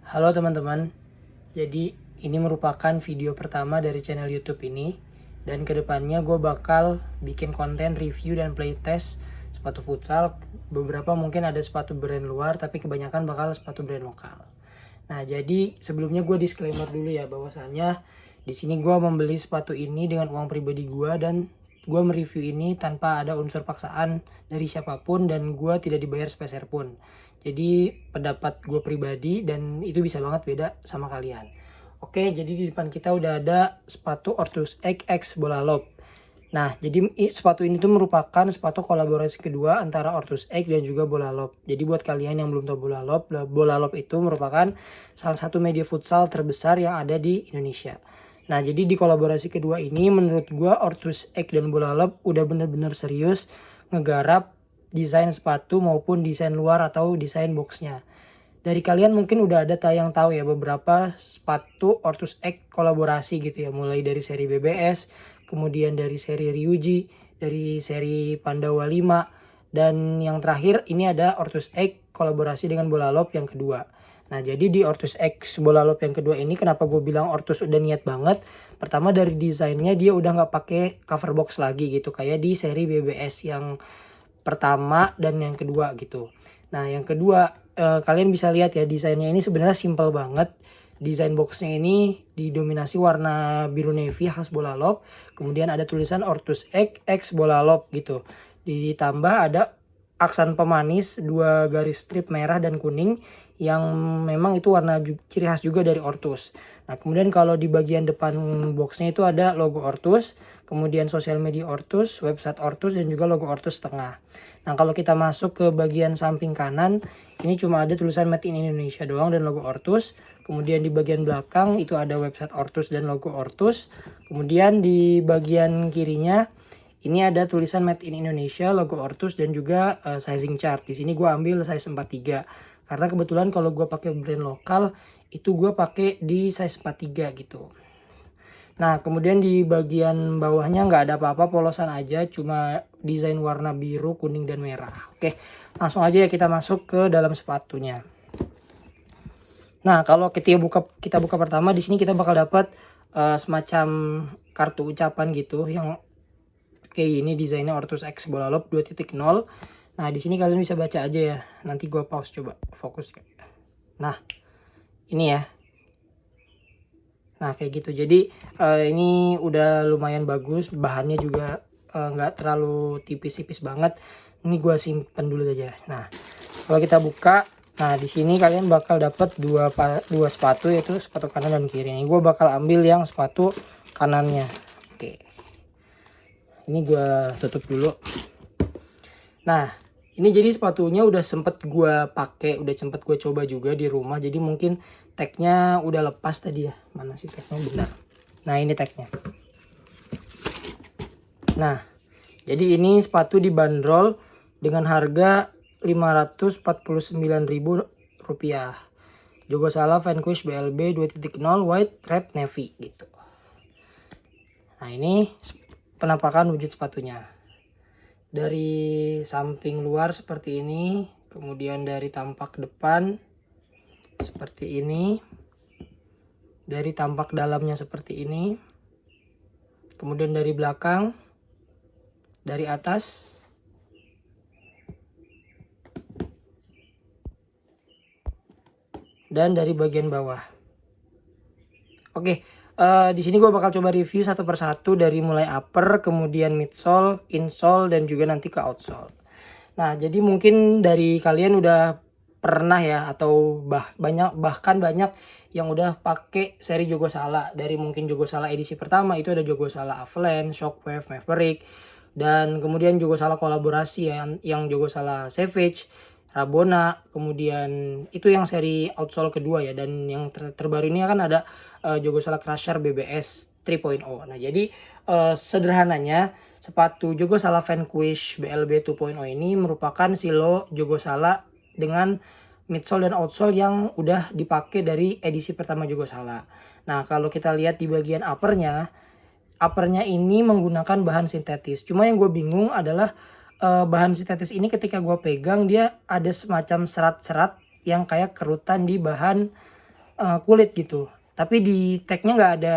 Halo teman-teman, jadi ini merupakan video pertama dari channel YouTube ini. Dan kedepannya gue bakal bikin konten review dan playtest sepatu futsal. Beberapa mungkin ada sepatu brand luar, tapi kebanyakan bakal sepatu brand lokal. Nah, jadi sebelumnya gue disclaimer dulu ya, bahwasannya di sini gue membeli sepatu ini dengan uang pribadi gue, dan gue mereview ini tanpa ada unsur paksaan dari siapapun, dan gue tidak dibayar sepeser pun. Jadi pendapat gue pribadi, dan itu bisa banget beda sama kalian. Oke, jadi di depan kita udah ada sepatu Ortus X Bola Lob. Nah, jadi sepatu ini tuh merupakan sepatu kolaborasi kedua antara Ortus X dan juga Bola Lob. Jadi buat kalian yang belum tahu Bola Lob itu merupakan salah satu media futsal terbesar yang ada di Indonesia. Nah, jadi di kolaborasi kedua ini menurut gua Ortus X dan Bola Lob udah bener-bener serius ngegarap desain sepatu maupun desain luar atau desain boxnya. Dari kalian mungkin udah ada yang tahu ya beberapa sepatu Ortus X kolaborasi gitu ya, mulai dari seri BBS, kemudian dari seri Ryuji, dari seri Pandawa 5, dan yang terakhir ini ada Ortus X kolaborasi dengan Bola Lob yang kedua. Nah, jadi di Ortus X Bola Lob yang kedua ini kenapa gue bilang Ortus udah niat banget? Pertama, dari desainnya dia udah nggak pakai cover box lagi gitu kayak di seri BBS yang pertama dan yang kedua gitu. Nah, yang kedua, kalian bisa lihat ya desainnya ini sebenarnya simple banget. Desain boxnya ini didominasi warna biru navy khas Bola Lob. Kemudian ada tulisan Ortus X Bola Lob gitu. Ditambah ada aksen pemanis 2 garis strip merah dan kuning yang memang itu warna ciri khas juga dari Ortus. Nah, kemudian kalau di bagian depan boxnya itu ada logo Ortus, kemudian sosial media Ortus, website Ortus, dan juga logo Ortus tengah. Nah, kalau kita masuk ke bagian samping kanan, ini cuma ada tulisan Made in Indonesia doang dan logo Ortus. Kemudian di bagian belakang itu ada website Ortus dan logo Ortus. Kemudian di bagian kirinya ini ada tulisan Made in Indonesia, logo Ortus, dan juga sizing chart. Di sini gue ambil size 43. Karena kebetulan kalau gue pakai brand lokal, itu gue pakai di size 43 gitu. Nah, kemudian di bagian bawahnya nggak ada apa-apa, polosan aja, cuma desain warna biru, kuning, dan merah. Oke, langsung aja ya kita masuk ke dalam sepatunya. Nah, kalau kita buka pertama, di sini kita bakal dapat semacam kartu ucapan gitu yang kayak gini, desainnya Ortus X Bola Lob 2.0. Nah, di sini kalian bisa baca aja ya. Nanti gue pause coba fokus. Nah, ini ya. Nah, kayak gitu. Jadi ini udah lumayan bagus, bahannya juga nggak terlalu tipis-tipis banget. Ini gue simpen dulu aja. Nah, kalau kita buka, nah di sini kalian bakal dapat dua sepatu, yaitu sepatu kanan dan kiri. Ini gue bakal ambil yang sepatu kanannya. Oke, ini gue tutup dulu. Nah, ini jadi sepatunya udah sempet gue pakai, udah sempet gue coba juga di rumah. Jadi mungkin tagnya udah lepas tadi ya. Mana sih tagnya, benar. Nah, ini tagnya. Nah, jadi ini sepatu dibanderol dengan harga Rp549.000. Jogosala Vanquish BLB 2.0 White Red Navy gitu. Nah, ini penampakan wujud sepatunya. Dari samping luar seperti ini, kemudian dari tampak depan seperti ini, dari tampak dalamnya seperti ini, kemudian dari belakang, dari atas, dan dari bagian bawah. Oke, di sini gue bakal coba review satu persatu dari mulai upper, kemudian midsole, insole, dan juga nanti ke outsole. Nah, jadi mungkin dari kalian udah pernah ya, atau bahkan banyak yang udah pakai seri Jogosala. Dari mungkin Jogosala edisi pertama itu ada Jogosala Avalanche, Shockwave, Maverick, dan kemudian Jogosala kolaborasi ya, yang Jogosala Savage, Rabona, kemudian itu yang seri outsole kedua ya, dan yang terbaru ini kan ada Jogosala Crusher BBS 3.0. Nah, jadi sederhananya sepatu Jogosala Vanquish BLB 2.0 ini merupakan silo Jogosala dengan midsole dan outsole yang udah dipakai dari edisi pertama Jogosala. Nah, kalau kita lihat di bagian uppernya ini menggunakan bahan sintetis. Cuma yang gue bingung adalah bahan sintetis ini ketika gue pegang dia ada semacam serat-serat yang kayak kerutan di bahan kulit gitu. Tapi di tagnya nggak ada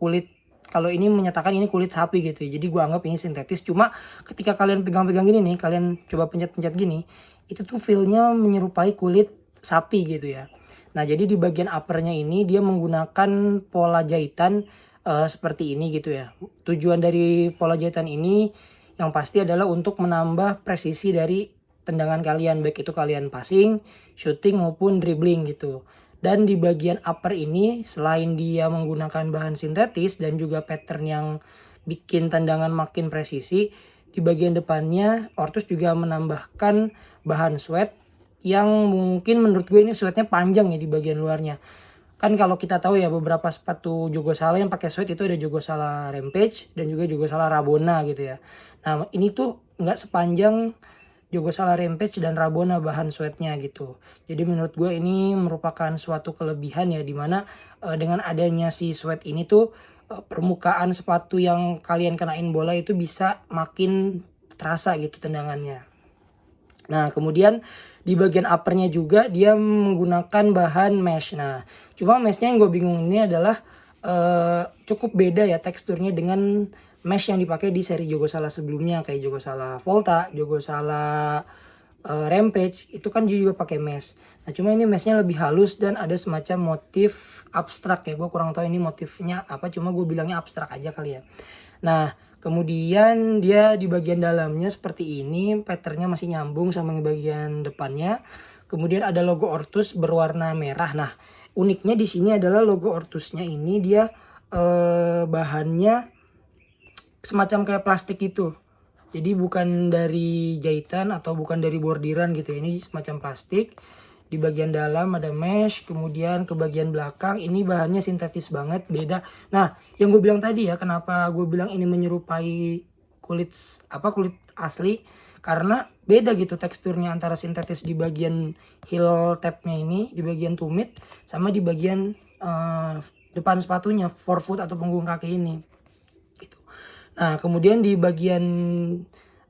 kulit. Kalau ini menyatakan ini kulit sapi gitu ya. Jadi gue anggap ini sintetis. Cuma ketika kalian pegang-pegang gini nih, kalian coba pencet-pencet gini, itu tuh feel-nya menyerupai kulit sapi gitu ya. Nah jadi di bagian uppernya ini dia menggunakan pola jahitan seperti ini gitu ya. Tujuan dari pola jahitan ini yang pasti adalah untuk menambah presisi dari tendangan kalian, baik itu kalian passing, shooting maupun dribbling gitu. Dan di bagian upper ini selain dia menggunakan bahan sintetis dan juga pattern yang bikin tendangan makin presisi, di bagian depannya Ortus juga menambahkan bahan sweat yang mungkin menurut gue ini sweatnya panjang ya di bagian luarnya. Kan kalau kita tahu ya beberapa sepatu Jogosala yang pakai sweat itu ada Jogosala Rampage dan juga Jogosala Rabona gitu ya. Nah ini tuh nggak sepanjang Jogosala Rampage dan Rabona bahan sweatnya gitu. Jadi menurut gue ini merupakan suatu kelebihan ya, dimana dengan adanya si sweat ini tuh permukaan sepatu yang kalian kenain bola itu bisa makin terasa gitu tendangannya. Nah kemudian di bagian uppernya juga dia menggunakan bahan mesh. Nah cuma meshnya yang gue bingung ini adalah cukup beda ya teksturnya dengan mesh yang dipakai di seri Jogosala sebelumnya, kayak Jogosala Volta, Jogosala Rampage, itu kan juga pakai mesh. Nah cuma ini meshnya lebih halus dan ada semacam motif abstrak ya, gue kurang tahu ini motifnya apa, cuma gue bilangnya abstrak aja kali ya. Nah kemudian dia di bagian dalamnya seperti ini, patternnya masih nyambung sama bagian depannya. Kemudian ada logo Ortus berwarna merah. Nah uniknya di sini adalah logo Ortusnya ini dia bahannya semacam kayak plastik itu. Jadi bukan dari jahitan atau bukan dari bordiran gitu ya. Ini semacam plastik. Di bagian dalam ada mesh, kemudian ke bagian belakang ini bahannya sintetis banget, beda. Nah, yang gue bilang tadi ya, kenapa gue bilang ini menyerupai kulit asli, karena beda gitu teksturnya antara sintetis di bagian heel tabnya ini, di bagian tumit, sama di bagian depan sepatunya, forefoot atau punggung kaki ini. Nah kemudian di bagian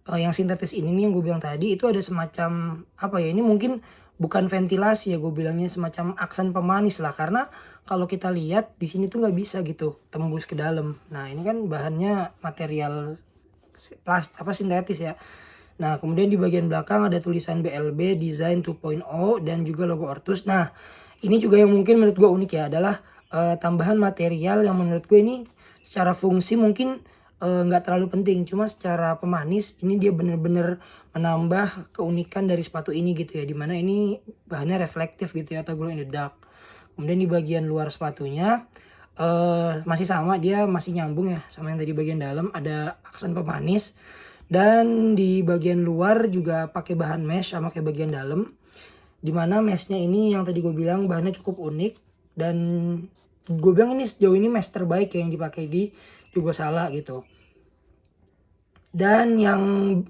yang sintetis ini nih yang gue bilang tadi itu ada semacam apa ya, ini mungkin bukan ventilasi ya, gue bilangnya semacam aksen pemanis lah, karena kalau kita lihat di sini tuh nggak bisa gitu tembus ke dalam. Nah ini kan bahannya material sintetis ya. Nah kemudian di bagian belakang ada tulisan BLB Design 2.0 dan juga logo Ortus. Nah ini juga yang mungkin menurut gue unik ya adalah tambahan material yang menurut gue ini secara fungsi mungkin nggak terlalu penting, cuma secara pemanis ini dia bener-bener menambah keunikan dari sepatu ini gitu ya, dimana ini bahannya reflektif gitu ya atau glow in the dark. Kemudian di bagian luar sepatunya masih sama, dia masih nyambung ya sama yang tadi bagian dalam, ada aksen pemanis. Dan di bagian luar juga pakai bahan mesh sama kayak bagian dalam, dimana meshnya ini yang tadi gue bilang bahannya cukup unik, dan gue bilang ini sejauh ini mesh terbaik ya yang dipakai di Jogosala gitu. Dan yang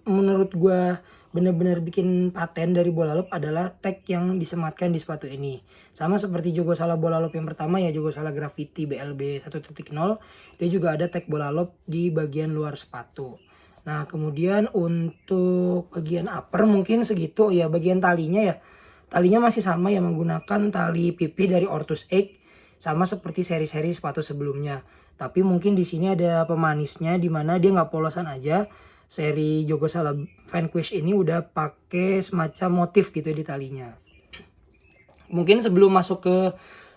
menurut gue bener-bener bikin paten dari Bolalop adalah tag yang disematkan di sepatu ini. Sama seperti Jogosala Bolalop yang pertama ya, Jogosala Graffiti BLB 1.0, dia juga ada tag Bolalop di bagian luar sepatu. Nah kemudian untuk bagian upper mungkin segitu ya. Bagian talinya ya, talinya masih sama ya, menggunakan tali pipi dari Ortus Egg sama seperti seri-seri sepatu sebelumnya. Tapi mungkin di sini ada pemanisnya, dimana dia nggak polosan aja. Seri Jogosala Vanquish ini udah pakai semacam motif gitu di talinya. Mungkin sebelum masuk ke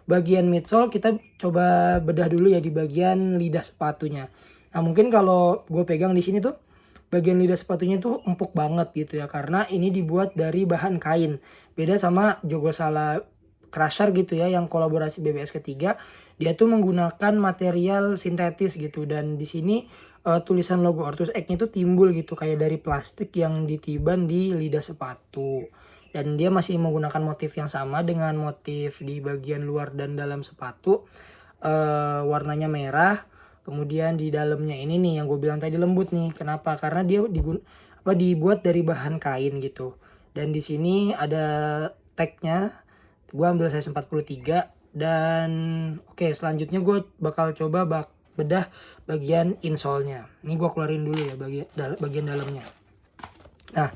bagian midsole, kita coba bedah dulu ya di bagian lidah sepatunya. Nah mungkin kalau gue pegang di sini tuh bagian lidah sepatunya tuh empuk banget gitu ya, karena ini dibuat dari bahan kain. Beda sama Jogosala Crusher gitu ya yang kolaborasi BBS ketiga, dia tuh menggunakan material sintetis gitu. Dan di sini tulisan logo Ortus Egg-nya tuh timbul gitu kayak dari plastik yang ditiban di lidah sepatu. Dan dia masih menggunakan motif yang sama dengan motif di bagian luar dan dalam sepatu, warnanya merah. Kemudian di dalamnya ini nih yang gue bilang tadi lembut nih. Kenapa? Karena dia dibuat dari bahan kain gitu. Dan di sini ada tagnya, gue ambil size 43. Dan oke, selanjutnya gue bakal coba bedah bagian insole-nya. Ini gue keluarin dulu ya bagian dalamnya. Nah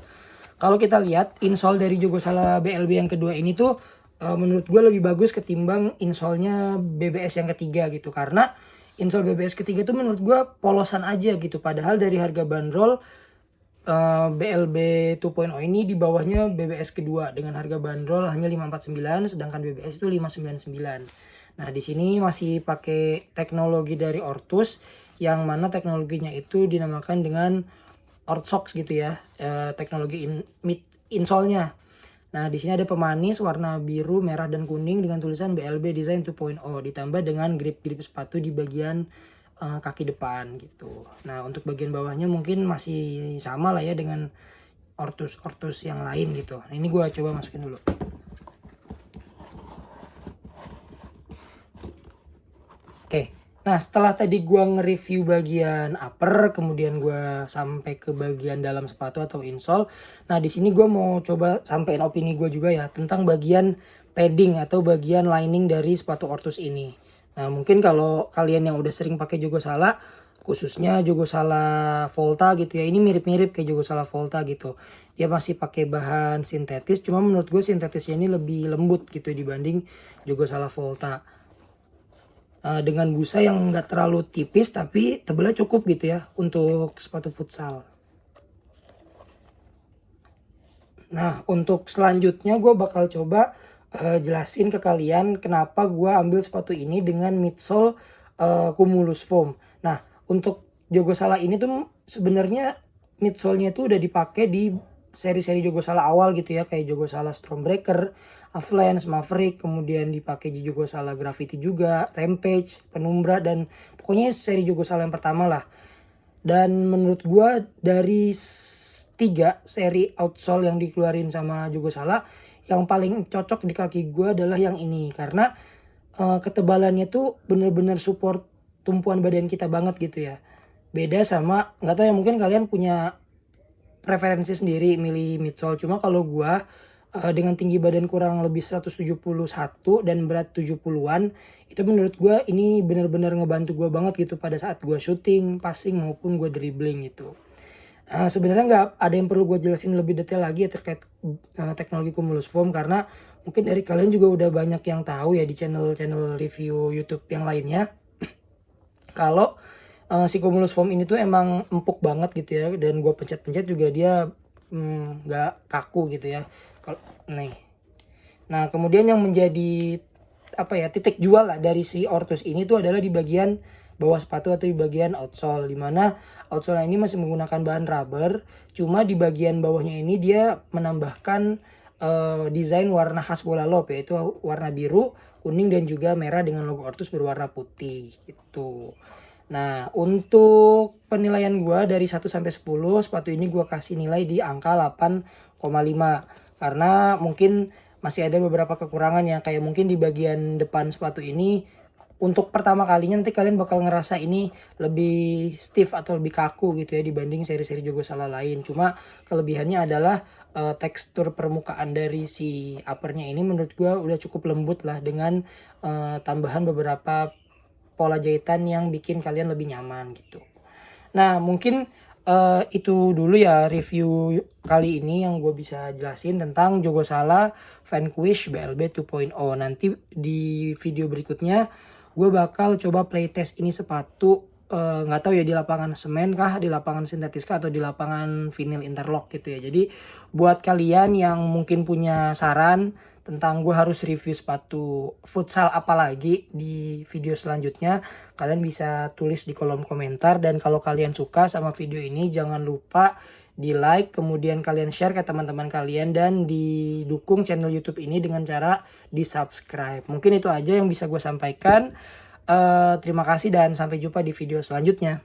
kalau kita lihat insole dari Jogosala BLB yang kedua ini tuh menurut gue lebih bagus ketimbang insolnya BBS yang ketiga gitu, karena insol BBS ketiga tuh menurut gue polosan aja gitu, padahal dari harga bandrol BLB 2.0 ini di bawahnya BBS kedua dengan harga bandrol hanya 549, sedangkan BBS itu 599. Nah, di sini masih pakai teknologi dari Ortus, yang mana teknologinya itu dinamakan dengan Ortsox gitu ya, teknologi mid insolnya. Nah, di sini ada pemanis warna biru, merah, dan kuning dengan tulisan BLB Design 2.0, ditambah dengan grip-grip sepatu di bagian kaki depan gitu. Nah, untuk bagian bawahnya mungkin masih sama lah ya dengan Ortus yang lain gitu. Nah, ini gue coba masukin dulu. Oke, nah setelah tadi gue nge-review bagian upper, kemudian gue sampai ke bagian dalam sepatu atau insole. Nah, di sini gue mau coba sampein opini gue juga ya tentang bagian padding atau bagian lining dari sepatu Ortus ini. Nah, mungkin kalau kalian yang udah sering pakai Jogosala, khususnya Jogosala Volta gitu ya, ini mirip-mirip kayak Jogosala Volta gitu. Dia masih pakai bahan sintetis, cuma menurut gue sintetisnya ini lebih lembut gitu dibanding Jogosala Volta. Dengan busa yang nggak terlalu tipis tapi tebelnya cukup gitu ya untuk sepatu futsal. Nah, untuk selanjutnya gue bakal coba jelasin ke kalian kenapa gue ambil sepatu ini dengan midsole Cumulus Foam. Nah, untuk Jogosala ini tuh sebenarnya midsole-nya itu udah dipakai di seri-seri Jogosala awal gitu ya, kayak Jogosala Stormbreaker, Avalanche, Maverick, kemudian dipakai di Jogosala Graffiti juga, Rampage, Penumbra, dan pokoknya seri Jogosala yang pertama lah. Dan menurut gua dari 3 seri outsole yang dikeluarin sama Jogosala, yang paling cocok di kaki gua adalah yang ini, karena ketebalannya tuh bener-bener support tumpuan badan kita banget gitu ya. Beda sama, nggak tahu ya, mungkin kalian punya preferensi sendiri milih midsole, cuma kalau gua dengan tinggi badan kurang lebih 171 dan berat 70-an, itu menurut gua ini bener-bener ngebantu gua banget gitu pada saat gua shooting, passing, maupun gua dribbling gitu. Sebenarnya nggak ada yang perlu gue jelasin lebih detail lagi ya terkait teknologi Cumulus Foam, karena mungkin dari kalian juga udah banyak yang tahu ya di channel-channel review YouTube yang lainnya kalau si Cumulus Foam ini tuh emang empuk banget gitu ya, dan gue pencet-pencet juga dia nggak kaku gitu ya. Kalau nih, nah kemudian yang menjadi apa ya titik jual lah dari si Ortus ini tuh adalah di bagian bawah sepatu atau di bagian outsole, dimana outsole ini masih menggunakan bahan rubber, cuma di bagian bawahnya ini dia menambahkan desain warna khas bola lob, yaitu warna biru, kuning, dan juga merah dengan logo Ortus berwarna putih gitu. Nah, untuk penilaian gua dari 1 sampai 10, sepatu ini gua kasih nilai di angka 8,5, karena mungkin masih ada beberapa kekurangan ya, kayak mungkin di bagian depan sepatu ini untuk pertama kalinya nanti kalian bakal ngerasa ini lebih stiff atau lebih kaku gitu ya dibanding seri-seri Jogosala lain. Cuma kelebihannya adalah tekstur permukaan dari si uppernya ini menurut gua udah cukup lembut lah, dengan tambahan beberapa pola jahitan yang bikin kalian lebih nyaman gitu. Nah, mungkin itu dulu ya review kali ini yang gue bisa jelasin tentang Jogosala Vanquish BLB 2.0. Nanti di video berikutnya gue bakal coba playtest ini sepatu, nggak tahu ya di lapangan semen kah, di lapangan sintetis kah, atau di lapangan vinyl interlock gitu ya. Jadi buat kalian yang mungkin punya saran tentang gue harus review sepatu futsal apalagi di video selanjutnya, kalian bisa tulis di kolom komentar. Dan kalau kalian suka sama video ini, jangan lupa di like, kemudian kalian share ke teman-teman kalian, dan didukung channel YouTube ini dengan cara di subscribe. Mungkin itu aja yang bisa gue sampaikan. Terima kasih dan sampai jumpa di video selanjutnya.